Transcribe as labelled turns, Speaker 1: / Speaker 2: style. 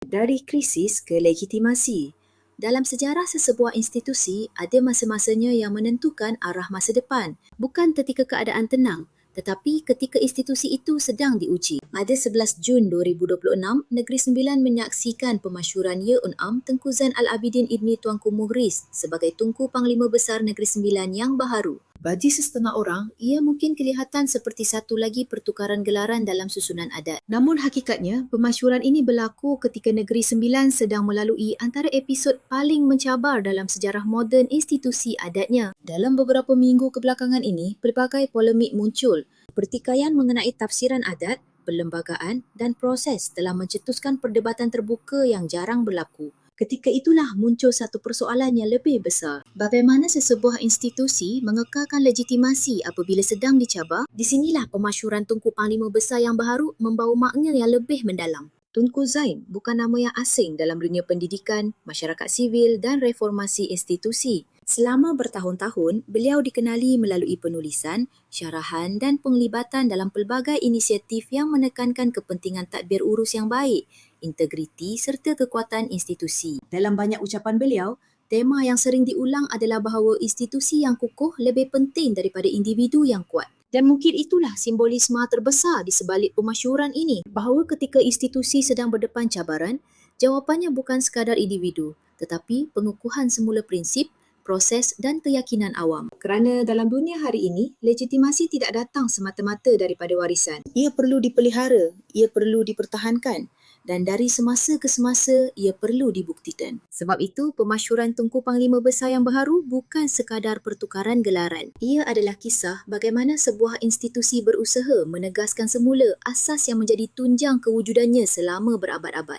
Speaker 1: Dari krisis ke legitimasi. Dalam sejarah sesebuah institusi, ada masa-masanya yang menentukan arah masa depan. Bukan ketika keadaan tenang, tetapi ketika institusi itu sedang diuji. Pada 11 Jun 2026, Negeri Sembilan menyaksikan pemasyuran Ye Un Am Tengku Zain Al-Abidin Ibni Tuanku Mughriz sebagai Tunku Panglima Besar Negeri Sembilan yang baharu. Bagi sesetengah orang, ia mungkin kelihatan seperti satu lagi pertukaran gelaran dalam susunan adat. Namun hakikatnya, pemasyuran ini berlaku ketika Negeri Sembilan sedang melalui antara episod paling mencabar dalam sejarah moden institusi adatnya. Dalam beberapa minggu kebelakangan ini, pelbagai polemik muncul. Pertikaian mengenai tafsiran adat, perlembagaan dan proses telah mencetuskan perdebatan terbuka yang jarang berlaku. Ketika itulah muncul satu persoalan yang lebih besar. Bagaimana sesebuah institusi mengekalkan legitimasi apabila sedang dicabar? Di sinilah pemasyuran Tunku Panglima Besar yang baharu membawa makna yang lebih mendalam. Tunku Zain bukan nama yang asing dalam dunia pendidikan, masyarakat sivil dan reformasi institusi. Selama bertahun-tahun, beliau dikenali melalui penulisan, syarahan dan penglibatan dalam pelbagai inisiatif yang menekankan kepentingan tadbir urus yang baik, integriti serta kekuatan institusi. Dalam banyak ucapan beliau, tema yang sering diulang adalah bahawa institusi yang kukuh lebih penting daripada individu yang kuat. Dan mungkin itulah simbolisme terbesar di sebalik pemasyuran ini, bahawa ketika institusi sedang berdepan cabaran, jawapannya bukan sekadar individu, tetapi pengukuhan semula prinsip, proses dan keyakinan awam. Kerana dalam dunia hari ini, legitimasi tidak datang semata-mata daripada warisan. Ia perlu dipelihara, ia perlu dipertahankan dan dari semasa ke semasa ia perlu dibuktikan. Sebab itu, pemasyuran Tunku Panglima Besar yang baharu bukan sekadar pertukaran gelaran. Ia adalah kisah bagaimana sebuah institusi berusaha menegaskan semula asas yang menjadi tunjang kewujudannya selama berabad-abad.